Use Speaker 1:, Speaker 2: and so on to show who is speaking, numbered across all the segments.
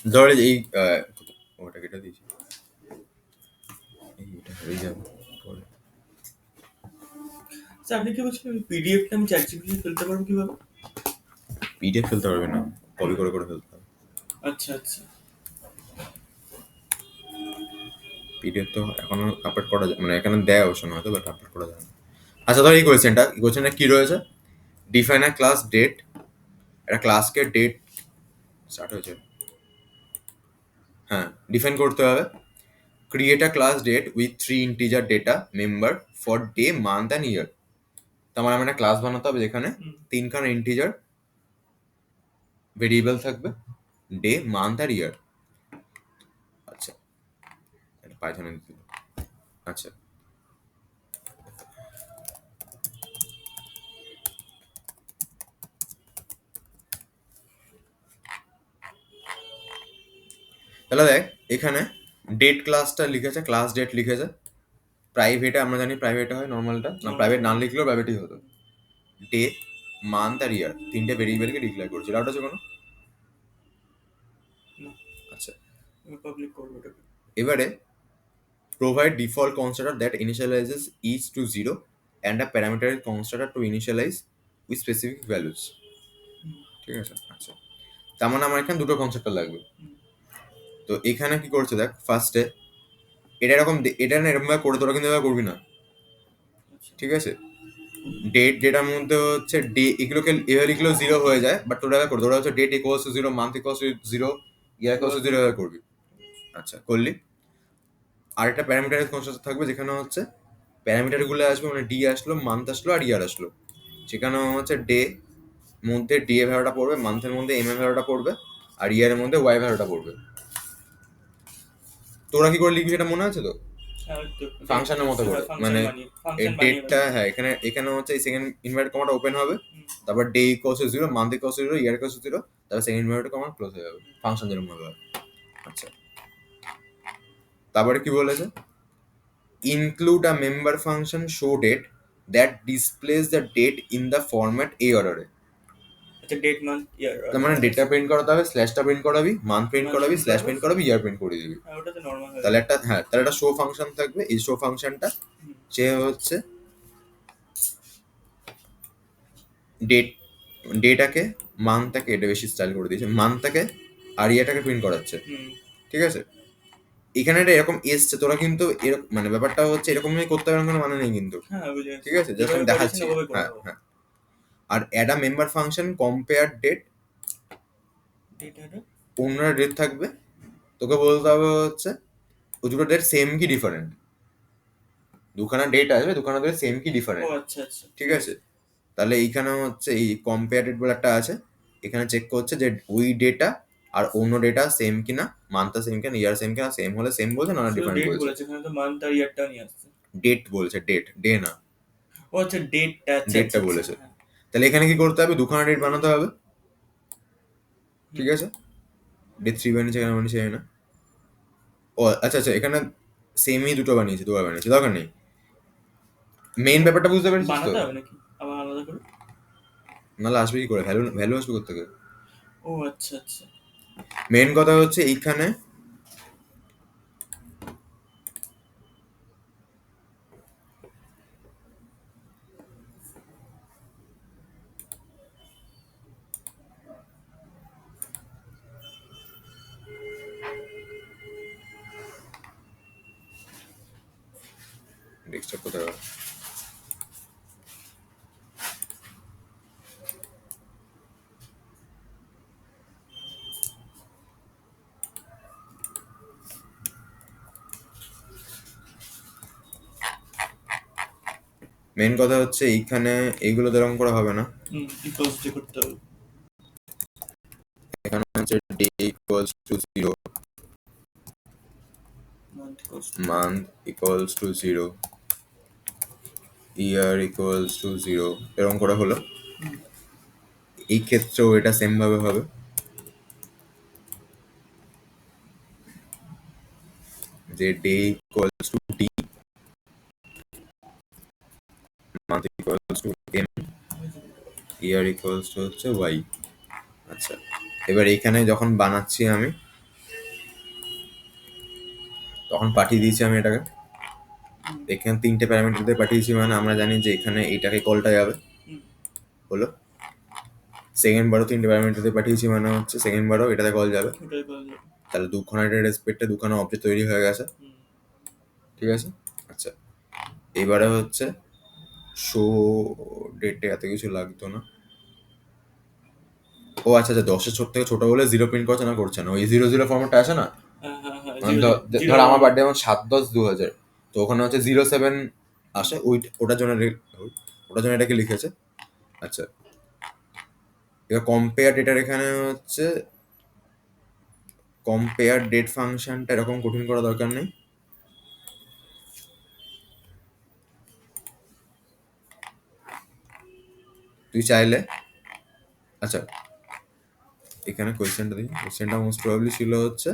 Speaker 1: ধরে এই ওটা কেটে দিয়েছি, এটা হয়ে যাবে পরে।
Speaker 2: আচ্ছা, আপনি কি বলছেন পিডিএফটা আমি চ্যাট জিপিটি ফেলতে পারবো কিভাবে?
Speaker 1: পিডিএফ ফেলতে পারবে না, কপি করে করে ফেলতে হবে।
Speaker 2: আচ্ছা আচ্ছা।
Speaker 1: পিডিএফ তো এখনো আপলোড করা যায়, মানে এখানে দেয় অবশ্য হয়তো, বাট আপলোড করা যায় না। আচ্ছা ধর এই কোয়েশ্চেনটা কি রয়েছে, ডিফাইন আ ক্লাস ডেট, একটা ক্লাসকে ডেট স্টার্ট হয়েছে, হ্যাঁ ডিফাইন করতে হবে। Create a class date with 3 integer data member for day month and year. তার মানে আমার একটা ক্লাস বানাতে হবে যেখানে তিনখানা ইন্টিজার ভেরিয়েবল থাকবে, ডে মান্থ আর ইয়ার। আচ্ছা এটা পাইথনে দিতে হবে। আচ্ছা তাহলে দেখ এখানে ডেট ক্লাসটা লিখেছে, ক্লাস ডেট লিখেছে, প্রাইভেটে আমরা জানি প্রাইভেটে হয়, নর্মালটা না প্রাইভেট না লিখলেও প্রাইভেটই হতো। ডে মান্থ আর ইয়ার তিনটে ভেরিয়েবলকে ডিক্লেয়ার করেছে, ডাউট আছে কোনো?
Speaker 2: না,
Speaker 1: আচ্ছা
Speaker 2: আমি পাবলিক করবো এটাকে।
Speaker 1: এবারে provide default constructor that initializes each to 0 and a parameter constructor to initialize with specific values। ঠিক আছে আচ্ছা, তার মানে আমার এখানে দুটো কনসেপ্টর লাগবে। তো এখানে কি করছে দেখ, ফার্স্টে এটা এরকম এটা না এরকম ভাবে করে তোরা কিন্তু এভাবে করবি না, ঠিক আছে? ডেট যেটার মধ্যে হচ্ছে ডে এগুলোকে এভাবে লিখলেও 0 হয়ে যায়, বাট তোরা এভাবে করবি, তোরা হচ্ছে date equals to 0, month equals to 0, year equals to 0 এভাবে করবি। আচ্ছা করলি, আর একটা প্যারামিটার কনস্ট্রাক্টর থাকবে যেখানে হচ্ছে প্যারামিটারগুলো আসবে, মানে ডি আসলো, মান্থ আসলো আর ইয়ার আসলো, সেখানে হচ্ছে ডে মধ্যে ডি এর ভ্যালুটা পড়বে, মান্থের মধ্যে এম এর ভ্যালুটা পড়বে, আর ইয়ারের মধ্যে ওয়াই ভ্যালুটা পড়বে। তোরা কি করে লিখবি সেটা মনে আছে তো? ফাংশনের মতো করে, মানে এই ডেটটা, হ্যাঁ এখানে এখানে হচ্ছে এই সেকেন্ড ইনভার্টেড কমাটা ওপেন হবে, তারপর day equals to 0, month equals to 0, year equals to 0, তারপর সেকেন্ড ইনভার্টেড কমা ক্লোজ হয়ে যাবে, ফাংশন যেরকম ভাবে হয়। আচ্ছা তারপরে কি বলেছে, include a member function show date that displays the date in the format a order।
Speaker 2: আচ্ছা, ডেট মান্থ ইয়ার,
Speaker 1: তার মানে ডেটটা প্রিন্ট করাতে হবে, স্ল্যাশটা প্রিন্ট করাবি, মান্থ প্রিন্ট করাবি, স্ল্যাশ প্রিন্ট করাবি, ইয়ার প্রিন্ট করে দিবি।
Speaker 2: ওটা তো নরমাল হয়।
Speaker 1: তাহলে একটা, হ্যাঁ তাহলে একটা শো ফাংশন থাকবে, এই শো ফাংশনটা যে হচ্ছে ডেট, ডেটাকে মান্থটাকে, এটা বেশি স্টাইল করে দিয়েছে, মান্থটাকে আর ইয়ারটাকে প্রিন্ট করাচ্ছে, ঠিক আছে? এখানে এটা এরকম এসছে, তোরা কিন্তু এরকম মানে ব্যাপারটা হচ্ছে এরকমই করতে হবে কোনো মানে নেই কিন্তু,
Speaker 2: হ্যাঁ বুঝে
Speaker 1: ঠিক আছে? জাস্ট আমি দেখাচ্ছি, হ্যাঁ হ্যাঁ। আর add a member function compare date, অন্যরা ডেট থাকবে, তোকে বলতে হবে হচ্ছে ও দুটো ডেট সেম কি ডিফারেন্ট, দুখানা ডেট আসবে, দুখানা ডেট সেম কি ডিফারেন্ট,
Speaker 2: আচ্ছা আচ্ছা
Speaker 1: ঠিক আছে? তাহলে এইখানে হচ্ছে এই কম্পেয়ার ডেট বলে একটা আছে, এখানে চেক করছে যে ওই ডেটা আর অন্য ডেটা সেম কিনা, মান্থটা সেম কিনা, ইয়ার সেম কিনা, সেম হলে সেম বলছে, না ডিফারেন্ট বলছে।
Speaker 2: এখানে তো মান্থ আর ইয়ারটা নিয়ে আসছে।
Speaker 1: ডেট বলছে, ডেট, ডে না,
Speaker 2: ও আচ্ছা, ডেটটা, আচ্ছা
Speaker 1: ডেটটা বলেছে। তাহলে এখানে কি করতে হবে, দুখানা ডেট বানাতে হবে, ঠিক আছে? ডে 3 বানিয়েছে, কেন বানিয়েছে জানি না। ও আচ্ছা আচ্ছা, এখানে সেমই দুটো বানিয়েছে, দুবার বানিয়েছে, দরকার নেই। মেইন ব্যাপারটা বুঝতে পেরেছিস তো?
Speaker 2: বানাতে হবে নাকি আবার আলাদা করে?
Speaker 1: নাহলে আসবে কি করে, ভ্যালু ভ্যালু আসবে কোথেকে?
Speaker 2: ও আচ্ছা আচ্ছা।
Speaker 1: মেইন কথা হচ্ছে এইখানে ডেস্কটপ কোথায় গেল? মেইন কথা হচ্ছে এইখানে এইগুলো তো এরকম করা হবে না,
Speaker 2: ইকুয়ালস যে করতে হবে।
Speaker 1: এখানে হচ্ছে day equals to 0, month equals to 0, year equals to 0, এরকম করা হলো। এই ক্ষেত্রেও এটা সেম ভাবে হবে, যে day equals to D, month equals to M, year equals to হচ্ছে ওয়াই। আচ্ছা এবার এখানে যখন বানাচ্ছি আমি, তখন পাঠিয়ে দিয়েছি আমি এটাকে। এখানে 3টে প্যারামিটার দিয়ে পাঠিয়েছি, মানে আমরা জানি যে এখানে এইটাকে কলটা যাবে, হলো। সেকেন্ড বারও 3টে প্যারামিটার দিয়ে পাঠিয়েছি, মানে হচ্ছে সেকেন্ড বারও এটাতে কল যাবে।
Speaker 2: ওটাই কল যাবে।
Speaker 1: তাহলে দুখানা এটা রেসপেক্টে দুখানা অবজেক্ট তৈরি হয়ে গেছে, ঠিক আছে। আচ্ছা, এবারে হচ্ছে শো ডেটে এত কিছু লাগতো না। ও আচ্ছা আচ্ছা, 10-এর ছোট থেকে ছোট বলে 0 প্রিন্ট করছে না, করছে না। ওই 0 0 ফর্মেটটা আসে না,
Speaker 2: হ্যাঁ হ্যাঁ হ্যাঁ,
Speaker 1: মানে
Speaker 2: জিরো জিরো।
Speaker 1: ধর আমার বার্থডে যেমন 7/10/2000, তো ওখানে হচ্ছে 07 আসে, ওটার জন্য ওটার জন্য এটাকে লিখেছে। আচ্ছা, এবার কম্পেয়ার ডেটার এখানে হচ্ছে কম্পেয়ার ডেট ফাংশনটা এরকম কঠিন করা দরকার নেই। তুই চাইলে, আচ্ছা এখানে কোয়েশ্চেনটা দিই, কোয়েশ্চেনটা মোস্ট প্রবাবলি ছিল হচ্ছে,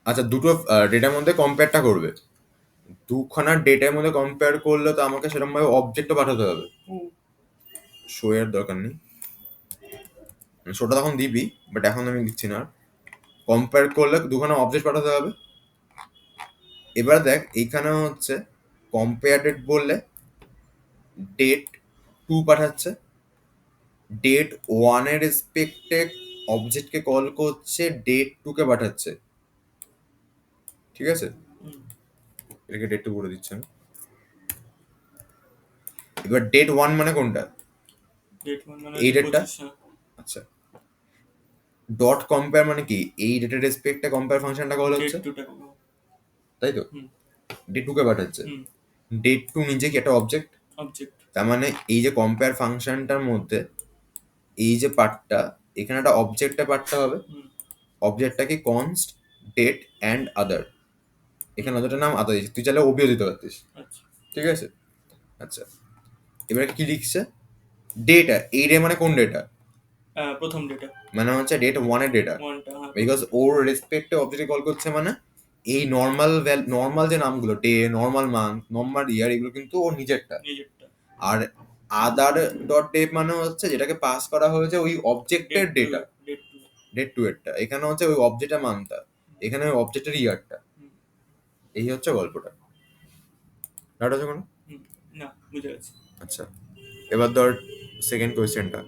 Speaker 1: আচ্ছা দুটো ডেটার মধ্যে কম্পেয়ারটা করবে, দুখানা ডেটার মধ্যে কম্পেয়ার করলে তো আমাকে সেরকম ভাবে অবজেক্টও পাঠাতে হবে। শো এর দরকার নেই, শোটা তখন দিবি, বাট এখন আমি লিখছি না। কম্পেয়ার করলে দুখানা অবজেক্ট পাঠাতে হবে। এবার দেখ এইখানে হচ্ছে কম্পেয়ার ডেট বললে ডেট 2 পাঠাচ্ছে, ডেট 1 এর রেসপেক্টে অবজেক্টকে কল করছে, ডেট 2 কে পাঠাচ্ছে, ঠিক আছে। এটাকে ডেট 2 করে দিচ্ছে আমি। এবার ডেট 1 মানে কোনটা?
Speaker 2: ডেট মানে
Speaker 1: এই ডেটটা।
Speaker 2: 25।
Speaker 1: আচ্ছা, ডট কম্পেয়ার মানে কি? এই ডেটের রেসপেক্টে কম্পেয়ার ফাংশনটা কল হচ্ছে,
Speaker 2: ডেট টুটা।
Speaker 1: তাই তো। ডেট 2 কে পাঠাচ্ছে, ডেট 2 নিজে কি একটা অবজেক্ট,
Speaker 2: অবজেক্ট।
Speaker 1: তার মানে এই যে কম্পেয়ার ফাংশনটার মধ্যে এই যে পার্টটা, এখানে একটা অবজেক্টে পার্টটা হবে, অবজেক্টটা কি কনস্ট ডেট অ্যান্ড আদার, এখানে অতটা নাম আদার দিয়েছে, তুই চাইলে ওবিও দিতে পারতিস, ঠিক আছে। আচ্ছা, এবারে কি লিখছে? ডেটা, এই ডে মানে কোন ডেটা?
Speaker 2: প্রথম ডেটা,
Speaker 1: মানে হচ্ছে ডেট 1 এর ডেটা,
Speaker 2: ওয়ানটা।
Speaker 1: বিকজ ওর রেসপেক্টে অবজেক্টে কল করছে, মানে এই নর্মাল যে নামগুলো, ডে, নর্মাল মান্থ, নর্মাল ইয়ার, এগুলো কিন্তু ওর নিজেরটা।
Speaker 2: নিজেরটা।
Speaker 1: আর আদার ডট ডেট মানে হচ্ছে যেটাকে পাস করা হয়েছে ওই অবজেক্টের ডেটা, ডেট 2 এরটা। এখানে হচ্ছে ওই অবজেক্টের মানটা, এখানে ওই অবজেক্টের ইয়ারটা। এই হচ্ছে গল্পটা। ডাউট আছে কোনো?
Speaker 2: না, বুঝে গেছি।
Speaker 1: আচ্ছা, এবার ধর সেকেন্ড কোয়েশ্চেনটা,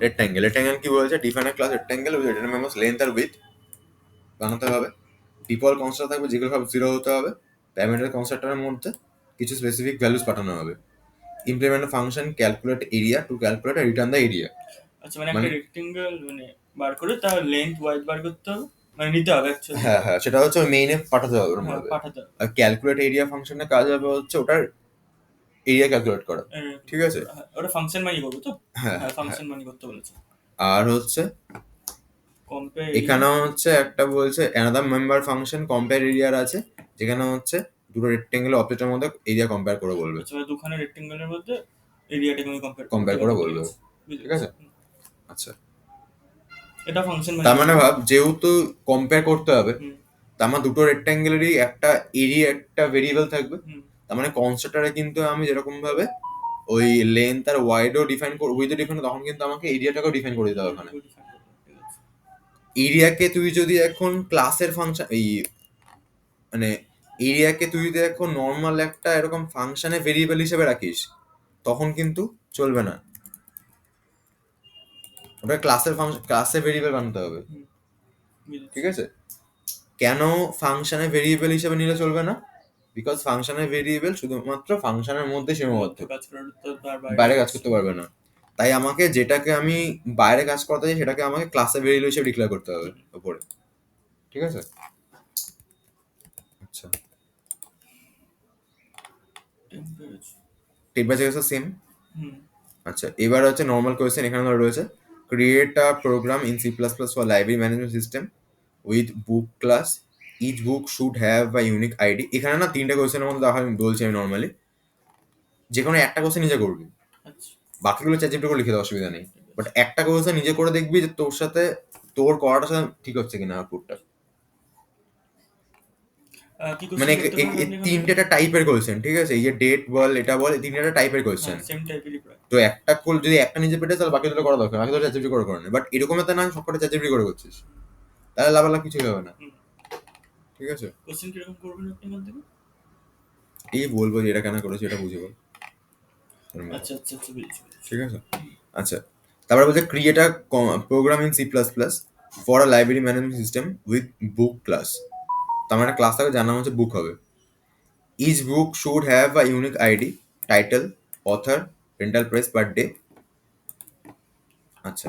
Speaker 1: রেক্ট্যাঙ্গেল। রেক্ট্যাঙ্গেল কি বলেছে? Define a class rectangle with return members length আর উইডথ বানাতে হবে। ডিফল্ট কনস্ট্রাক্ট থাকবে, যেগুলো সব 0 হতে হবে। প্যারামিটার কনস্ট্রাক্টরের মধ্যে কিছু স্পেসিফিক ভ্যালুস পাঠানো হবে। Implement a function calculate area to calculate আর রিটার্ন দ্য এরিয়া।
Speaker 2: আচ্ছা, মানে একটা রেক্টেঙ্গেল মানে বার করে তার লেন্থ ওয়াইড বার করতে হবে, মানে নিতে হবে অ্যাকচুয়ালি।
Speaker 1: হ্যাঁ হ্যাঁ, সেটা হচ্ছে ওই মেইনে পাঠাতে হবে ওর মধ্যে।
Speaker 2: পাঠাতে হবে।
Speaker 1: আর ক্যালকুলেট এরিয়া ফাংশনের কাজ হবে হচ্ছে ওটার এরিয়া ক্যালকুলেট করা, ঠিক আছে।
Speaker 2: ওটা ফাংশন মানি করবো তো।
Speaker 1: হ্যাঁ
Speaker 2: ফাংশন মানি করতে বলেছে।
Speaker 1: আর হচ্ছে
Speaker 2: কম্পেয়ার
Speaker 1: এখানে হচ্ছে একটা বলছে অ্যানাদার মেম্বার ফাংশন কম্পেয়ার এরিয়ার আছে, যেখানে হচ্ছে দুটো রেক্টেঙ্গেল অবজেক্টের মধ্যে এরিয়া কম্পেয়ার করে বলবে,
Speaker 2: দুখানা রেক্টেঙ্গেলের মধ্যে এরিয়াটাকে আমি
Speaker 1: কম্পেয়ার করে বলবে, ঠিক আছে। আচ্ছা,
Speaker 2: এটা ফাংশন
Speaker 1: তার মানে ভাব যেহেতু কম্পেয়ার করতে হবে, তার মানে দুটো রেক্ট্যাঙ্গেলেরই একটা এরিয়া একটা ভেরিয়েবল থাকবে। তার মানে কনস্ট্রাক্টরে কিন্তু আমি যেরকম ভাবে ওই লেন্থ আর ওয়াইডও ডিফাইন করব, উইথ ডিফাইন, তখন কিন্তু আমাকে এরিয়াটাকেও ডিফাইন করে দিতে হবে ওখানে। এরিয়াকে তুই যদি এখন ক্লাসের ফাংশন এই মানে এরিয়াকে তুই যদি এখন নর্মাল একটা এরকম ফাংশনে ভেরিয়েবল হিসেবে রাখিস, তখন কিন্তু চলবে না। ওটা ক্লাসের ফাংশন, ক্লাসে ভেরিয়েবল বানাতে হবে, ঠিক আছে। কেন ফাংশনে ভেরিয়েবল হিসেবে নিলে চলবে না? বিকজ ফাংশনের ভেরিয়েবল শুধুমাত্র ফাংশনের মধ্যে সীমাবদ্ধ, বাইরে কাজ করতে পারবে না। তাই আমাকে যেটাকে আমি বাইরে কাজ করতে চাই সেটাকে আমাকে ক্লাসে ভেরিয়েবল হিসেবে ডিক্লেয়ার করতে হবে উপরে, ঠিক আছে। আচ্ছা, টেম্পারেচার সেম। আচ্ছা, এবার হচ্ছে নর্মাল কোয়েশ্চেন। এখানে ধর রয়েছে create a program in C plus plus for library management system with book class, each book should have a unique ID. এখানে না 3টে কোয়েশ্চেনের মধ্যে দেখা আমি বলছি, আমি নর্মালি যে কোনো একটা কোয়েশ্চেন নিজে করবি, বাকিগুলো চ্যাটজিপিটি করে লিখে দেওয়ার অসুবিধা নেই। বাট একটা কোয়েশ্চেন নিজে করে দেখবি যে তোর সাথে তোর করাটার সাথে ঠিক হচ্ছে কিনা আউটপুটটা। মানে 3টা টাইপের কোয়েশ্চেন, ঠিক আছে। এই যে ডেট বল, এটা বল, 3টা টাইপের কোয়েশ্চেন।
Speaker 2: সেম টাইপেরই প্রায়।
Speaker 1: তো একটা যদি একটা নিজে পেটে, তাহলে বাকি দুটো করা দরকার, বাকি দুটো চ্যাটজিপিটি করে করে না। বাট এরকম একটা না সবকটা চ্যাটজিপিটি করে করছিস, তাহলে লাভালাভ কিছুই হবে না।
Speaker 2: হুম।
Speaker 1: ঠিক আছে,
Speaker 2: কোশ্চেন কিরকম করবেন আপনি এখান থেকে?
Speaker 1: এই বলবো যে এটা কেন করেছি এটা বুঝে বল।
Speaker 2: আচ্ছা আচ্ছা আচ্ছা, বুঝেছি বুঝেছি।
Speaker 1: ঠিক আছে, আচ্ছা। তারপরে বলছে create a program in C++ for a library management system with book class. তার মানে ক্লাস থাকবে যার নাম হচ্ছে বুক হবে। Each book should have a unique ID, title, author, rental price per day. আচ্ছা,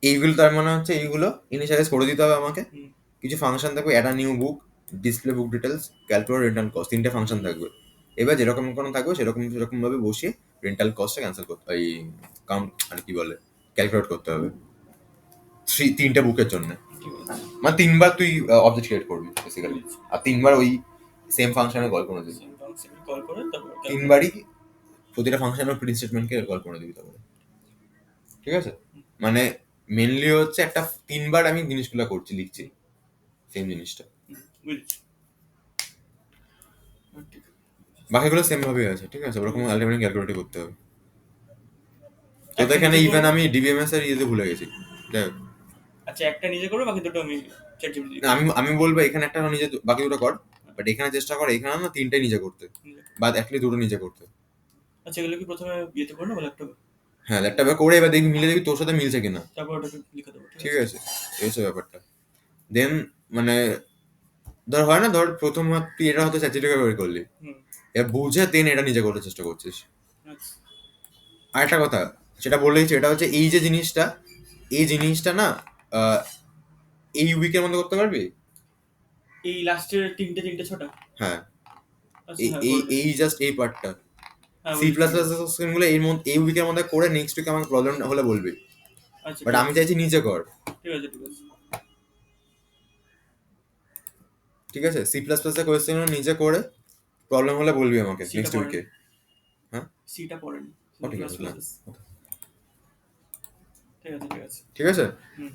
Speaker 1: এইগুলো তার মানে হচ্ছে এইগুলো ইনিশিয়ালাইজ করে দিতে হবে আমাকে।
Speaker 2: হুম।
Speaker 1: কিছু ফাংশন থাকবে, add a new book, display book details, calculate rental cost, তিনটে ফাংশন থাকবে। এবার যেরকম কোনো থাকবে সেরকম ভাবে বসিয়ে রেন্টাল কস্টটা ক্যান্সেল করতে এই কাউন্ট আর কি বলে ক্যালকুলেট করতে হবে তিনটে বুকের জন্য।
Speaker 2: ঠিক আছে,
Speaker 1: মানে তিনবার তুই অবজেক্ট ক্রিয়েট করবি বেসিক্যালি,
Speaker 2: বুঝেছি।
Speaker 1: আর তিনবার ওই সেম ফাংশনে কল করে দিবি।
Speaker 2: সেম ফাংশন কল করে তারপর ক্যালকুলেট।
Speaker 1: তিনবারই প্রতিটা ফাংশনের প্রিন্ট স্টেটমেন্টকে কল করে দিবি তারপরে। ঠিক আছে, মানে মেনলি হচ্ছে একটা তিনবার আমি জিনিসগুলো করছি লিখছি সেম জিনিসটা।
Speaker 2: বুঝেছি। ঠিক আছে।
Speaker 1: বাকিগুলো সেম ভাবেই আছে। ঠিক আছে, ওরকম
Speaker 2: বুঝেছি।
Speaker 1: আলটিমেটলি ক্যালকুলেট করতে হবে। তো
Speaker 2: একটা
Speaker 1: এখানে
Speaker 2: নিজে
Speaker 1: ইভেন
Speaker 2: করবো।
Speaker 1: আমি ডিবিএমএস এর ইয়েতে ভুলে গেছি। দেখ,
Speaker 2: আচ্ছা, একটা নিজে করবো, বাকি দুটো আমি চ্যাট জিপিটি
Speaker 1: না, আমি আমি বলবো এখানে একটা নিজে বাকি দুটো কর, বাট এখানে চেষ্টা কর এখানে না তিনটাই নিজে করতে, বা অ্যাটলিস্ট দুটো নিজে করতে।
Speaker 2: আচ্ছা, এগুলো কি প্রথমে ইয়েতে করবো না ল্যাপটপে?
Speaker 1: হ্যাঁ, ল্যাপটপে করে এবার দেখবি মিলে দেখবি তোর সাথে মিলছে কিনা।
Speaker 2: তারপর ওটাকে লিখে দেবো, ঠিক
Speaker 1: ঠিক
Speaker 2: আছে?
Speaker 1: আছে, এই হচ্ছে ব্যাপারটা। দেন মানে ধর হয় না, ধর প্রথম তুই এটা হয়তো চ্যাচিটিকে বের করলি,
Speaker 2: হুম।
Speaker 1: এবার বুঝে দেন এটা নিজে করতে চেষ্টা করছিস।
Speaker 2: আচ্ছা।
Speaker 1: আরেকটা কথা সেটা বললেই এটা হচ্ছে এই যে জিনিসটা, এই জিনিসটা না আহ, এই উইকের মধ্যে করতে পারবি।
Speaker 2: এই লাস্টের তিনটে তিনটে ছটা?
Speaker 1: হ্যাঁ,
Speaker 2: আচ্ছা,
Speaker 1: এই
Speaker 2: হ্যাঁ,
Speaker 1: এই
Speaker 2: করে দেবো।
Speaker 1: এই জাস্ট এই পার্টটা
Speaker 2: হ্যাঁ,
Speaker 1: সি
Speaker 2: বুঝেছি
Speaker 1: প্লাস প্লাস
Speaker 2: বুঝেছি।
Speaker 1: গুলো এই এই উইকের মধ্যে করে নেক্সট উইকে আমাকে প্রবলেম হলে বলবি।
Speaker 2: আচ্ছা,
Speaker 1: বাট
Speaker 2: ঠিক
Speaker 1: আমি
Speaker 2: আছে
Speaker 1: চাইছি নিজে কর।
Speaker 2: ঠিক আছে ঠিক আছে।
Speaker 1: ঠিক আছে, C++ এর কোয়েশ্চেন নিজে করে প্রবলেম হলে বলবি আমাকে
Speaker 2: সিটা
Speaker 1: নেক্সট উইকে।
Speaker 2: পড়েনি।
Speaker 1: হ্যাঁ,
Speaker 2: সিটা পড়েনি।
Speaker 1: ও ঠিক
Speaker 2: প্লাস
Speaker 1: আছে, না,
Speaker 2: প্লাস। ঠিক আছে ঠিক আছে।
Speaker 1: ঠিক আছে।
Speaker 2: হুম।